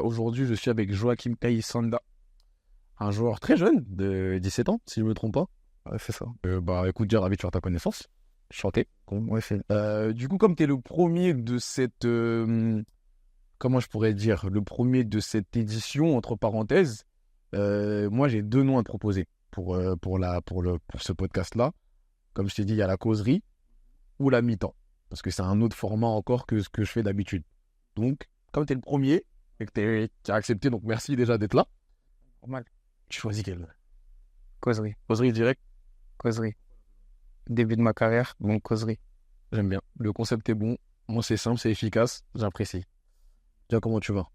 Aujourd'hui, je suis avec Joachim Kaïsanda, un joueur très jeune, de 17 ans, si je ne me trompe pas. Ouais, c'est ça. Écoute, déjà ravi de faire ta connaissance. Chanté. Ouais, c'est... Du coup, comme tu es le premier de cette... comment je pourrais dire? Le premier de cette édition, entre parenthèses, moi, j'ai deux noms à te proposer pour ce podcast-là. Comme je t'ai dit, il y a la causerie ou la mi-temps. Parce que c'est un autre format encore que ce que je fais d'habitude. Donc, comme tu es le premier et que tu as accepté, donc merci déjà d'être là. Normal. Tu choisis quel? Causerie. Causerie direct, Causerie. Début de ma carrière, donc causerie. j'aime bien. Le concept est bon. Moi, c'est simple, c'est efficace. J'apprécie. Déjà, comment tu vas?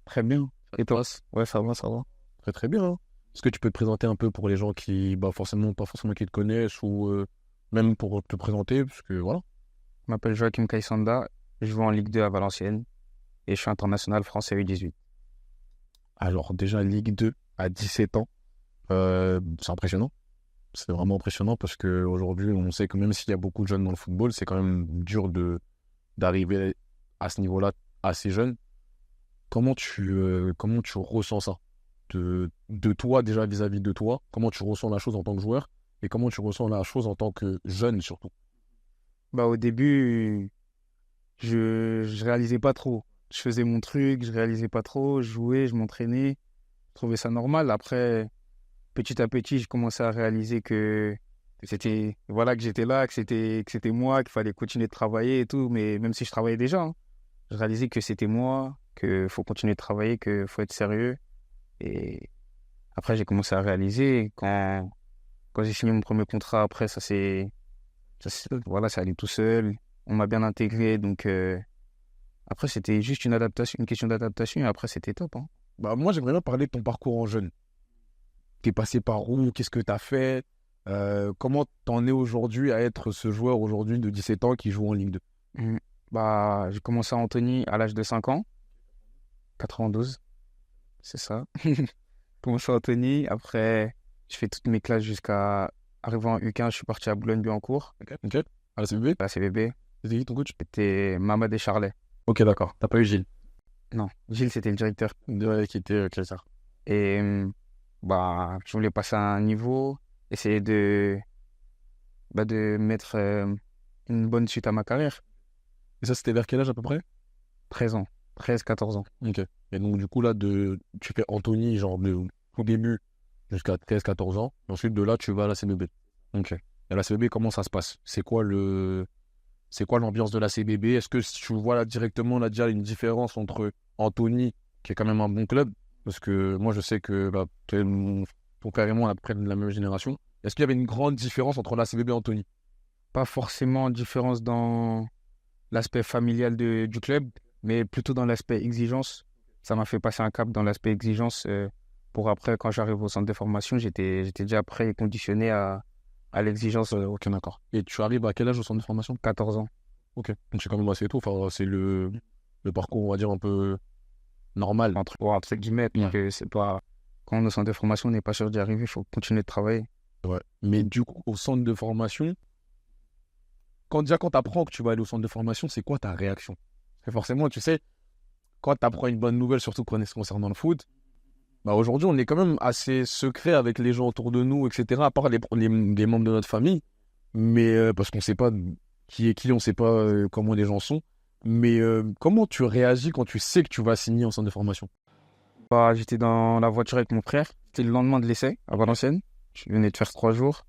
Très bien. Et toi? Passe. Ouais, ça va, ça va. Très, très bien. Hein. Est-ce que tu peux te présenter un peu pour les gens qui, pas forcément qui te connaissent ou même pour te présenter, parce que voilà. Je m'appelle Joachim Kaïsanda, je joue en Ligue 2 à Valenciennes et je suis international français U18. Alors, déjà, Ligue 2 à 17 ans, c'est impressionnant. C'est vraiment impressionnant parce qu'aujourd'hui, on sait que même s'il y a beaucoup de jeunes dans le football, c'est quand même dur d'arriver à ce niveau-là assez jeune. Comment tu ressens ça de toi, déjà vis-à-vis de toi? Comment tu ressens la chose en tant que joueur? Et comment tu ressens la chose en tant que jeune, surtout? Au début, je réalisais pas trop. Je faisais mon truc, je réalisais pas trop, je jouais, je m'entraînais, je trouvais ça normal. Après, petit à petit, je commençais à réaliser que c'était, voilà, que j'étais là, que c'était moi, qu'il fallait continuer de travailler et tout. Mais même si je travaillais déjà, hein, je réalisais que c'était moi, qu'il faut continuer de travailler, qu'il faut être sérieux. Et après, j'ai commencé à réaliser quand j'ai signé mon premier contrat. Après, voilà, ça allait tout seul. On m'a bien intégré, donc après, c'était juste une question d'adaptation. Et après, c'était top, hein. Moi, j'aimerais bien parler de ton parcours en jeune. T'es passé par où? Qu'est-ce que t'as fait? Comment t'en es aujourd'hui à être ce joueur aujourd'hui de 17 ans qui joue en Ligue 2? Mm. J'ai commencé à Antony à l'âge de 5 ans, 92, c'est ça. Commencé à Antony, après, je fais toutes mes classes jusqu'à arriver en U15, je suis parti à Boulogne-Billancourt, Ok. À la CBB? à la CVB. C'était qui ton coach? C'était Mamad et Charlet. Ok, d'accord. T'as pas eu Gilles? Non, Gilles, c'était le directeur. Ouais, qui était ça. Et je voulais passer à un niveau, essayer de mettre une bonne suite à ma carrière. Et ça, c'était vers quel âge à peu près? 13 ans, 13-14 ans. Ok. Et donc, du coup, là, tu fais Anthony, genre, au début jusqu'à 13-14 ans. Et ensuite, de là, tu vas à la CBB. Ok. Et à la CBB, comment ça se passe? C'est quoi l'ambiance de la CBB? Est-ce que tu vois là, directement, là, déjà, une différence entre Anthony, qui est quand même un bon club, parce que moi, je sais que ton père et moi, on est à peu près de la même génération. Est-ce qu'il y avait une grande différence entre la CBB et Anthony? Pas forcément différence dans l'aspect familial du club, mais plutôt dans l'aspect exigence. Ça m'a fait passer un cap dans l'aspect exigence pour après, quand j'arrive au centre de formation, j'étais déjà prêt et conditionné à l'exigence. Ok, d'accord. Et tu arrives à quel âge au centre de formation? 14 ans. Ok. Donc, c'est quand même assez tôt. Enfin, c'est le parcours, on va dire, un peu normal. Entre guillemets, Ouais. que c'est pas... Quand on est au centre de formation, on n'est pas sûr d'y arriver, il faut continuer de travailler. Ouais. Mais du coup, au centre de formation, quand tu apprends que tu vas aller au centre de formation, c'est quoi ta réaction? Parce que forcément, tu sais, quand tu apprends une bonne nouvelle, surtout concernant le foot, aujourd'hui, on est quand même assez secret avec les gens autour de nous, etc., à part les membres de notre famille. Mais parce qu'on ne sait pas qui est qui, on ne sait pas comment les gens sont. Mais comment tu réagis quand tu sais que tu vas signer en centre de formation? J'étais dans la voiture avec mon frère. C'était le lendemain de l'essai à Valenciennes. Je venais de faire 3 jours.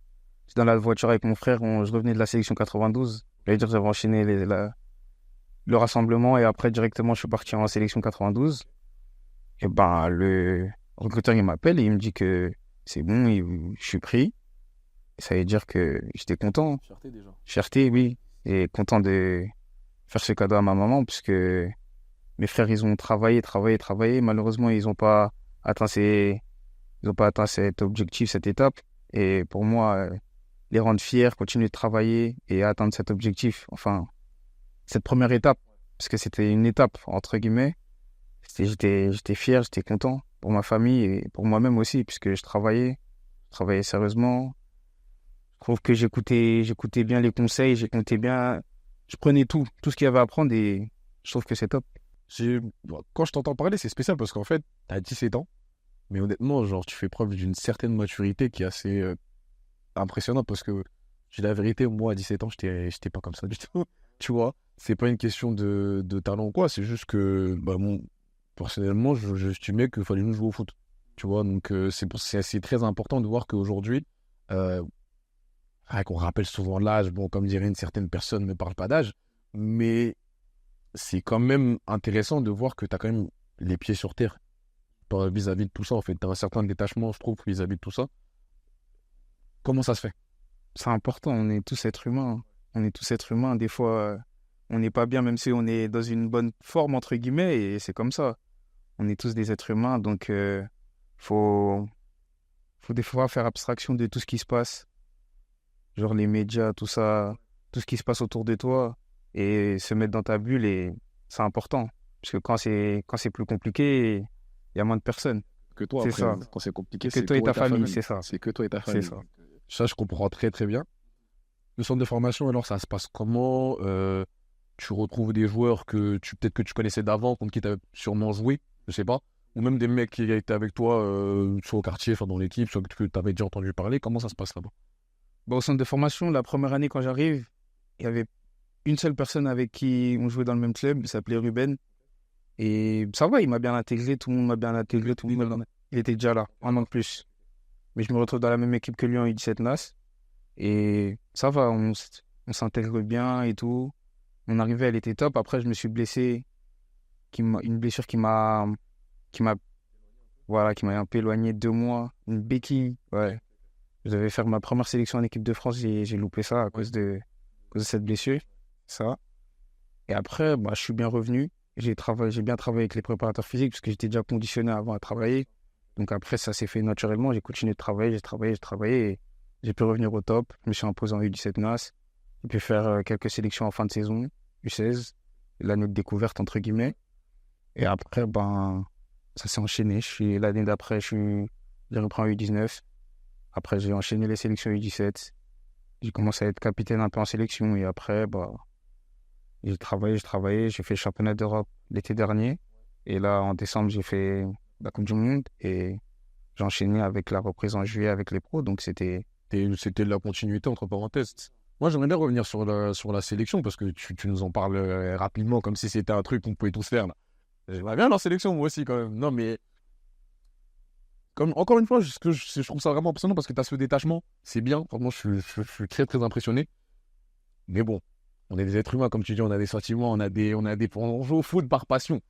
J'étais dans la voiture avec mon frère. Je revenais de la sélection 92. J'allais dire, j'avais enchaîné le rassemblement et après, directement, je suis parti en sélection 92. Et le recruteur, il m'appelle et il me dit que c'est bon, je suis pris. Et ça veut dire que j'étais content. Fierté déjà. Fierté, oui. Et content de faire ce cadeau à ma maman puisque mes frères, ils ont travaillé. Malheureusement, ils n'ont pas atteint cet objectif, cette étape. Et pour moi, les rendre fiers, continuer de travailler et atteindre cet objectif, enfin, cette première étape, parce que c'était une étape, entre guillemets, j'étais fier, j'étais content pour ma famille et pour moi-même aussi, puisque je travaillais sérieusement. Je trouve que j'écoutais bien les conseils, je prenais tout ce qu'il y avait à apprendre et je trouve que c'est top. Quand je t'entends parler, c'est spécial parce qu'en fait, t'as 17 ans, mais honnêtement, genre, tu fais preuve d'une certaine maturité qui est assez impressionnante parce que, je dis la vérité, moi, à 17 ans, j'étais pas comme ça du tout. Tu vois, c'est pas une question de talent ou quoi, c'est juste que, bah, personnellement, j'estimais qu'il fallait nous jouer au foot. Tu vois, donc c'est très important de voir qu'aujourd'hui, euh, qu'on rappelle souvent l'âge, bon, comme dirait une certaine personne, ne parle pas d'âge, mais c'est quand même intéressant de voir que tu as quand même les pieds sur terre vis-à-vis de tout ça. En fait, tu as un certain détachement, je trouve, vis-à-vis de tout ça. Comment ça se fait? C'est important, on est tous êtres humains, hein. On est tous êtres humains. Des fois, on n'est pas bien, même si on est dans une bonne forme, entre guillemets, et c'est comme ça. On est tous des êtres humains, donc faut, faut des fois faire abstraction de tout ce qui se passe, genre les médias, tout ça, tout ce qui se passe autour de toi, et se mettre dans ta bulle, et c'est important. Parce que quand c'est plus compliqué, il y a moins de personnes. Que toi, C'est après, ça. quand c'est compliqué, Que c'est toi et toi et ta ta famille, famille. c'est ça. C'est que toi et ta C'est famille. ça. Ça, je comprends très, très bien. Le centre de formation, alors, ça se passe comment? Tu retrouves des joueurs que peut-être que tu connaissais d'avant, contre qui tu as sûrement joué, je sais pas. Ou même des mecs qui étaient avec toi, soit au quartier, soit dans l'équipe, soit que tu avais déjà entendu parler. Comment ça se passe là-bas? Bah, au centre de formation, la première année, quand j'arrive, il y avait une seule personne avec qui on jouait dans le même club, il s'appelait Ruben. Et ça va, il m'a bien intégré, tout le monde m'a bien intégré, tout le monde m'a bien... Il était déjà là, un an de plus. Mais je me retrouve dans la même équipe que lui en U17 NAS. Et ça va, on s'intègre bien et tout. Mon arrivée, elle était top. Après, je me suis blessé, une blessure qui m'a, voilà, qui m'a un peu éloigné de 2 mois. Une béquille, ouais. Je devais faire ma première sélection en équipe de France, j'ai loupé ça à cause de cette blessure. Ça. Et après, bah, je suis bien revenu. J'ai bien travaillé avec les préparateurs physiques parce que j'étais déjà conditionné avant à travailler. Donc après, ça s'est fait naturellement. J'ai continué de travailler, j'ai travaillé et j'ai pu revenir au top. Je me suis imposé en U17 NAS. J'ai pu faire quelques sélections en fin de saison, U16, l'année de découverte entre guillemets. Et après, ben, ça s'est enchaîné. L'année d'après, j'ai repris en U19. Après, j'ai enchaîné les sélections U17. J'ai commencé à être capitaine un peu en sélection et après, bah, j'ai travaillé, j'ai fait le championnat d'Europe l'été dernier. Et là, en décembre, j'ai fait la Coupe du Monde et j'ai enchaîné avec la reprise en juillet avec les pros. Donc, C'était de la continuité, entre parenthèses. Moi, j'aimerais bien revenir sur la sélection parce que tu nous en parles rapidement comme si c'était un truc qu'on pouvait tous faire là. J'aimerais bien la sélection, moi aussi, quand même. Non, mais comme, encore une fois, je trouve ça vraiment impressionnant parce que tu as ce détachement. C'est bien. Franchement, je suis très, très impressionné. Mais bon, on est des êtres humains, comme tu dis, on a des sentiments, on joue au foot par passion.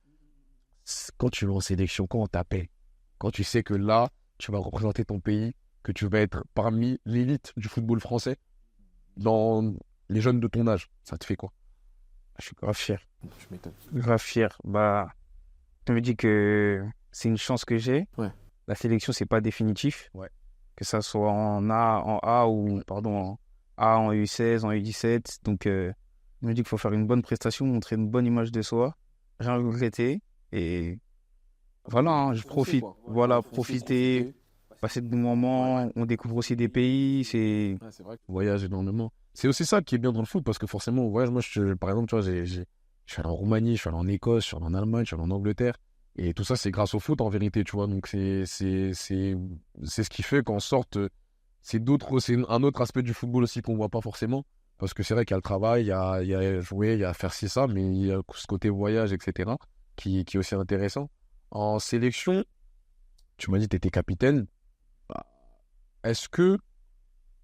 Quand tu vas en sélection, quand on t'appelle, quand tu sais que là, tu vas représenter ton pays, que tu vas être parmi l'élite du football français, dans les jeunes de ton âge, ça te fait quoi? je suis grave fier. Je m'étonne. Grave fier. Bah, je me dis que c'est une chance que j'ai. Ouais. La sélection, c'est pas définitif. Ouais. Que ça soit en A ou, pardon, en A, en U16, en U17. Donc, je me dis qu'il faut faire une bonne prestation, montrer une bonne image de soi, rien regretter. Et voilà, hein, je profite. Quoi. Ouais, Voilà, profiter, passer de bons moments. On découvre aussi des pays. Ouais, c'est vrai. Voyage énormément. C'est aussi ça qui est bien dans le foot parce que forcément, on voyage. Moi, par exemple, tu vois, je suis allé en Roumanie, je suis allé en Écosse, je suis allé en Allemagne, je suis allé en Angleterre. Et tout ça, c'est grâce au foot en vérité, tu vois. Donc, c'est ce qui fait qu'en sorte, c'est un autre aspect du football aussi qu'on voit pas forcément. Parce que c'est vrai qu'il y a le travail, il y a jouer, il y a faire ci, ça, mais il y a ce côté voyage, etc., qui est aussi intéressant. En sélection, tu m'as dit que tu étais capitaine. Bah, est-ce que,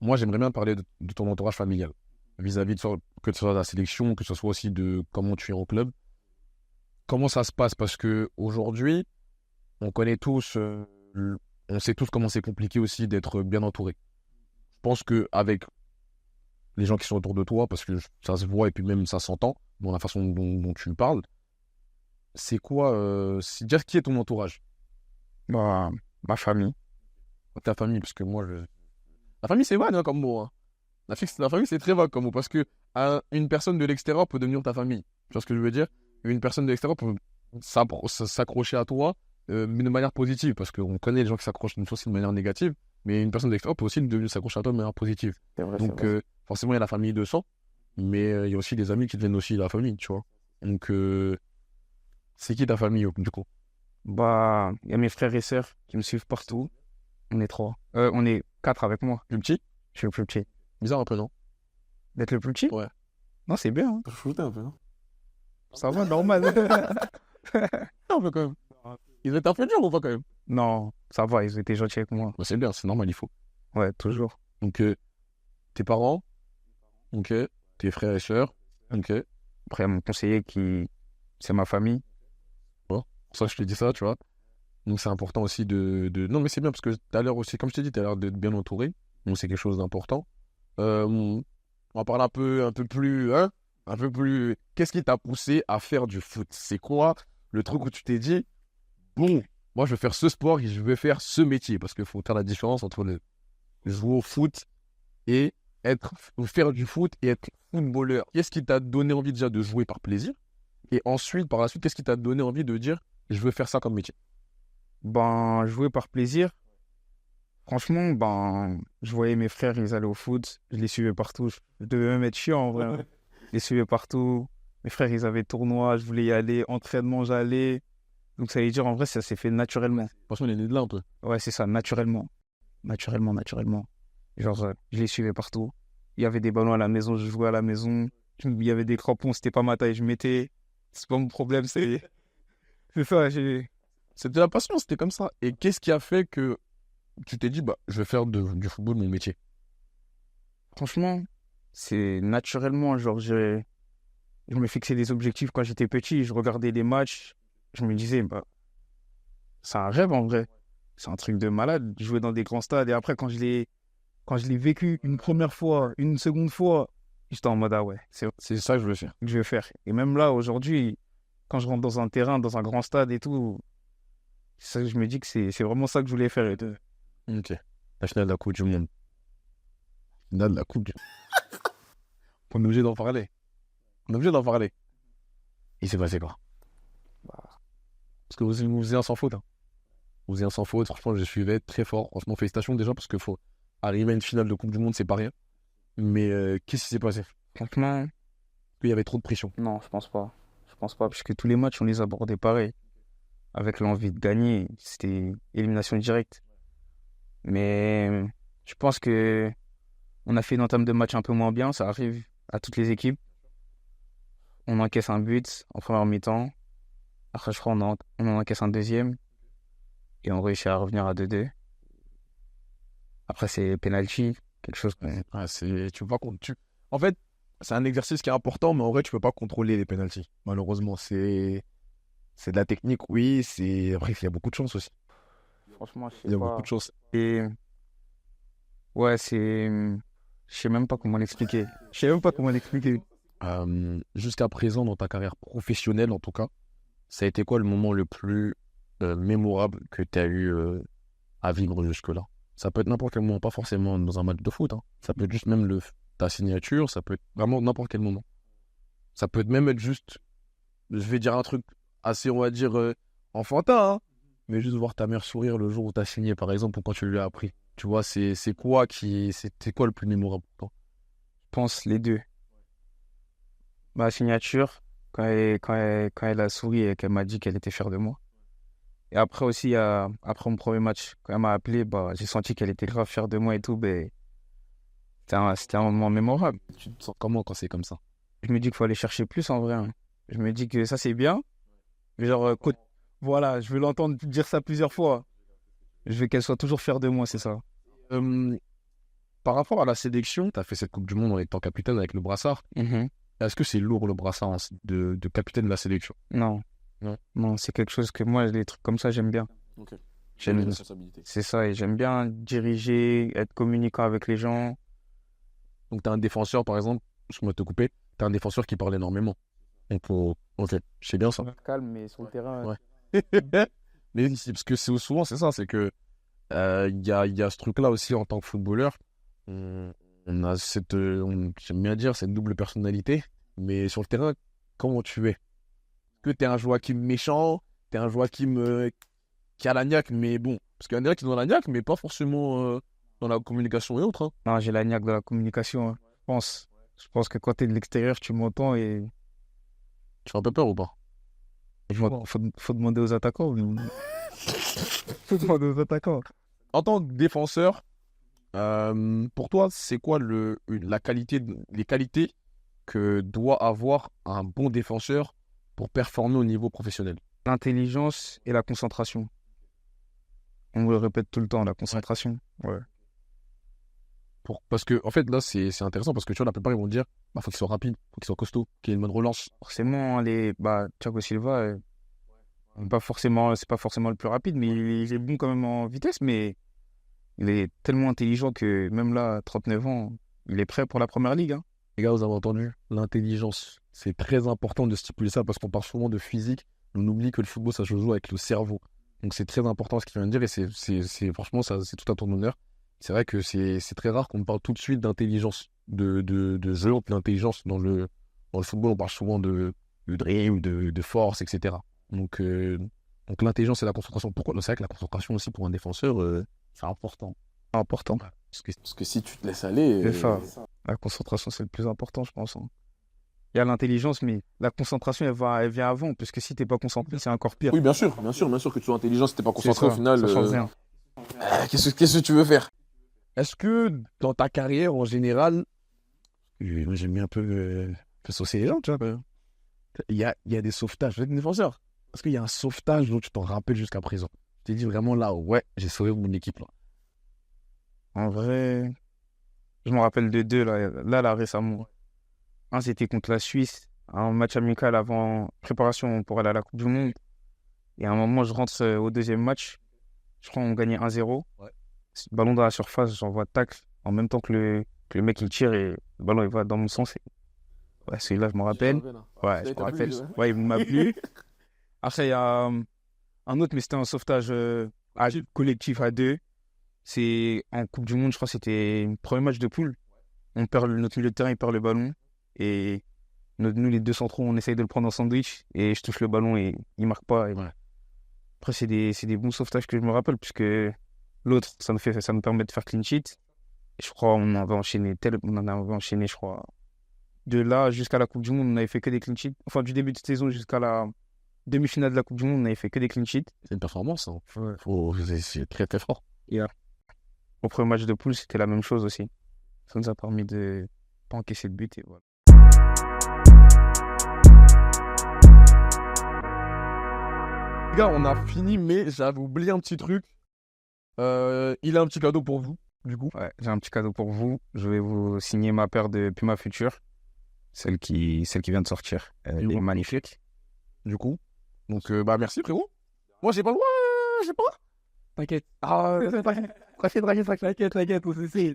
moi, j'aimerais bien parler de ton entourage familial, vis-à-vis que ce soit de la sélection, que ce soit aussi de comment tu es en club. Comment ça se passe? Parce que aujourd'hui, on connaît tous, on sait tous comment c'est compliqué aussi d'être bien entouré. Je pense qu'avec les gens qui sont autour de toi, parce que ça se voit et puis même ça s'entend dans la façon dont tu parles, c'est quoi, déjà qui est ton entourage? Bah, ma famille. Ta famille, parce que moi, la famille, c'est vague hein, comme mot. Hein. La famille, c'est très vague comme mot, parce que une personne de l'extérieur peut devenir ta famille. Tu vois ce que je veux dire? Une personne de l'extérieur peut s'accrocher à toi, mais de manière positive, parce qu'on connaît les gens qui s'accrochent d'une chose de manière négative, mais une personne de l'extérieur peut aussi s'accrocher à toi de manière positive. C'est vrai, Donc, forcément, il y a la famille de sang, mais il y a aussi des amis qui deviennent aussi la famille, tu vois. Donc, C'est qui ta famille, du coup? Bah, il y a mes frères et sœurs qui me suivent partout. On est 3. On est 4 avec moi. Le petit? Je suis le plus petit. Bizarre un peu, non? D'être le plus petit? Ouais. Non, c'est bien. Hein. Je shootais un peu, non? Ça va, normal. Un peu quand même. Ils étaient un peu durs ou pas quand même? Non, ça va, ils étaient gentils avec moi. Bah, c'est bien, c'est normal, il faut. Ouais, toujours. Donc, tes parents, ok, tes frères et sœurs, ok. Après, il y a mon conseiller qui... C'est ma famille. Bon, pour ça que je te dis ça, tu vois. Donc, c'est important aussi Non, mais c'est bien parce que tout à l'heure aussi, comme je t'ai dit, tu as l'air d'être bien entouré. Donc, c'est quelque chose d'important. On va parler un peu plus, hein, un peu plus. Qu'est-ce qui t'a poussé à faire du foot? C'est quoi le truc où tu t'es dit, bon, moi, je vais faire ce sport et je vais faire ce métier parce qu'il faut faire la différence entre jouer au foot et faire du foot et être footballeur. Qu'est-ce qui t'a donné envie déjà de jouer par plaisir? Et ensuite, par la suite, qu'est-ce qui t'a donné envie de dire, je veux faire ça comme métier? Ben, jouer par plaisir. Franchement, ben, je voyais mes frères, ils allaient au foot. Je les suivais partout. Je devais même être chiant, en vrai. Hein. Je les suivais partout. Mes frères, ils avaient tournoi. Je voulais y aller. Entraînement, j'allais. Donc, ça veut dire, en vrai, ça s'est fait naturellement. Franchement, il est né de là un peu. Ouais, c'est ça, naturellement. Naturellement. Genre, je les suivais partout. Il y avait des ballons à la maison, je jouais à la maison. Il y avait des crampons, c'était pas ma taille, je mettais. C'est pas mon problème, c'est... C'est ça, j'ai... C'était la passion, c'était comme ça. Et qu'est-ce qui a fait que tu t'es dit, bah, je vais faire du football mon métier? Franchement, c'est naturellement, genre, je me fixais des objectifs quand j'étais petit, je regardais les matchs, je me disais, bah, c'est un rêve en vrai. C'est un truc de malade, jouer dans des grands stades. Et après, quand je l'ai vécu une première fois, une seconde fois, j'étais en mode, ah ouais, C'est ça que je veux faire. que je vais faire. Et même là, aujourd'hui, quand je rentre dans un terrain, dans un grand stade et tout, ça, je me dis que c'est vraiment ça que je voulais faire. Et tout. Ok. La finale de la Coupe du Monde. Finale de la Coupe du On est obligé d'en parler. On est obligé d'en parler. Il s'est passé quoi? Parce que vous faisiez un sans faute. Hein. Vous faisiez un sans faute. Franchement, je suivais très fort. Franchement, félicitations déjà parce qu'il faut arriver à une finale de Coupe du Monde, c'est pas rien. Mais qu'est-ce qui s'est passé? Franchement, Il y avait trop de pression. non, je pense pas. Je pense pas, parce que tous les matchs, on les abordait pareil. Avec l'envie de gagner, c'était élimination directe. Mais je pense que on a fait une entame de match un peu moins bien, ça arrive à toutes les équipes. On encaisse un but en première mi-temps. Après, je crois on en encaisse un deuxième. Et on réussit à revenir à 2-2. Après, c'est penalty, quelque chose. Ouais, tu peux pas En fait, c'est un exercice qui est important, mais en vrai, tu peux pas contrôler les pénaltys. Malheureusement, c'est de la technique, oui. Après, il y a beaucoup de chance aussi. Franchement, je Il y sais a pas. beaucoup de chance. Et ouais, c'est. Je sais même pas comment l'expliquer. Je sais même pas comment l'expliquer. Jusqu'à présent, dans ta carrière professionnelle, en tout cas, ça a été quoi le moment le plus mémorable que tu as eu à vivre jusque-là? Ça peut être n'importe quel moment, pas forcément dans un match de foot. Hein. Ça peut être juste même ta signature, ça peut être vraiment n'importe quel moment. Ça peut même être juste, je vais dire un truc assez, on va dire, enfantin, hein, mais juste voir ta mère sourire le jour où tu as signé, par exemple, ou quand tu lui as appris. Tu vois, c'était quoi le plus mémorable pour toi? Je pense les deux. Ma signature, quand elle a souri et qu'elle m'a dit qu'elle était fière de moi. Et après aussi, après mon premier match, quand elle m'a appelé, bah, j'ai senti qu'elle était grave fière de moi et tout. Ben, c'était un moment mémorable. Tu te sens comment quand c'est comme ça? Je me dis qu'il faut aller chercher plus en vrai. Hein. Je me dis que ça, c'est bien. Mais genre, voilà, je veux l'entendre dire ça plusieurs fois. Je veux qu'elle soit toujours fière de moi, c'est ça. Euh, Par rapport à la sélection, tu as fait cette Coupe du Monde en étant capitaine avec le brassard. Mhm. Est-ce que c'est lourd le brassard de capitaine de la sélection? Non. Non. Non, c'est quelque chose que moi, les trucs comme ça, j'aime bien. Ok. J'aime, c'est ça, et j'aime bien diriger, être communicant avec les gens. Donc, tu as un défenseur, par exemple, je me te couper, tu as un défenseur qui parle énormément. Donc, ok, c'est bien ça. Calme, mais sur le terrain. Ouais. Mais parce que souvent, c'est ça, c'est que il y a ce truc-là aussi en tant que footballeur. On a j'aime bien dire, cette double personnalité. Mais sur le terrain, comment tu es? Que tu es un Joachim méchant, tu es un Joachim qui a la niaque, mais bon. Parce qu'il y en a qui ont la niaque, mais pas forcément dans la communication et autres. Hein. Non, j'ai la niaque de la communication. Hein. Je pense que quand tu es de l'extérieur, tu m'entends et Tu fais un peu peur ou pas? Faut demander aux attaquants. Faut demander aux attaquants. En tant que défenseur, pour toi, c'est quoi les qualités que doit avoir un bon défenseur pour performer au niveau professionnel? L'intelligence et la concentration. On le répète tout le temps, la concentration. Ouais. Parce que, en fait, là, c'est intéressant parce que tu vois, la plupart, ils vont dire, bah, faut qu'il soit rapide, faut qu'il soit costaud, qu'il ait une bonne relance. Forcément, Thiago Silva, c'est pas forcément le plus rapide, mais il est bon quand même en vitesse, mais il est tellement intelligent que même là, à 39 ans, il est prêt pour la première ligue, hein. Les gars, vous avez entendu, l'intelligence. C'est très important de stipuler ça parce qu'on parle souvent de physique, mais on oublie que le football, ça se joue avec le cerveau. Donc, c'est très important ce qu'il vient de dire et franchement, ça, c'est tout à ton honneur. C'est vrai que c'est très rare qu'on parle tout de suite d'intelligence, de jeu, d'intelligence dans le football. On parle souvent de dribble, de force, etc. Donc l'intelligence et la concentration. Pourquoi? C'est vrai que la concentration aussi pour un défenseur, c'est important. Important. Parce que si tu te laisses aller. C'est ça. La concentration, c'est le plus important, je pense, hein. Il y a l'intelligence, mais la concentration, elle vient avant, parce que si t'es pas concentré, c'est encore pire. Oui, bien sûr que tu sois intelligent. Si t'es pas concentré, C'est au final, ça change rien. qu'est-ce que tu veux faire? Est-ce que dans ta carrière en général, moi j'aime bien un peu saucer les gens, tu vois, il y a des sauvetages, vous êtes défenseur. Est-ce qu'il y a un sauvetage dont tu t'en rappelles jusqu'à présent? Tu t'es dit vraiment là, ouais, j'ai sauvé mon équipe là. En vrai, je me rappelle de deux, là, récemment. Un, c'était contre la Suisse, un match amical avant préparation pour aller à la Coupe du Monde. Et à un moment, je rentre au deuxième match. Je crois qu'on gagnait 1-0. Ouais. Ballon dans la surface, j'envoie tacle en même temps que le mec il tire et le ballon il va dans mon sens. Ouais, celui-là, je me rappelle. Ouais, je me rappelle. Ouais, il m'a plu. Après, il y a un autre, mais c'était un sauvetage collectif à deux. C'est en Coupe du Monde, je crois que c'était le premier match de poule. Notre milieu de terrain, il perd le ballon. Et nous, les deux centraux, on essaye de le prendre en sandwich. Et je touche le ballon et il marque pas. Et Ouais. après, c'est des bons sauvetages que je me rappelle, puisque l'autre, ça nous permet de faire clean sheet. Et je crois on en avait enchaîné, je crois. De là jusqu'à la Coupe du Monde, on n'avait fait que des clean sheets. Enfin, du début de saison jusqu'à la demi-finale de la Coupe du Monde, on n'avait fait que des clean sheets. C'est une performance, hein. Ouais. C'est très très fort. Au premier match de poule, c'était la même chose aussi. Ça nous a permis de pas encaisser de but et voilà. Les gars, on a fini, mais j'avais oublié un petit truc. Il a un petit cadeau pour vous, du coup. Ouais, j'ai un petit cadeau pour vous. Je vais vous signer ma paire de Puma Future. Celle qui vient de sortir. Elle est magnifique. Du coup. Donc, merci, frérot. Moi, j'ai pas le droit, j'ai pas. T'inquiète. Ah, t'inquiète, on se sait.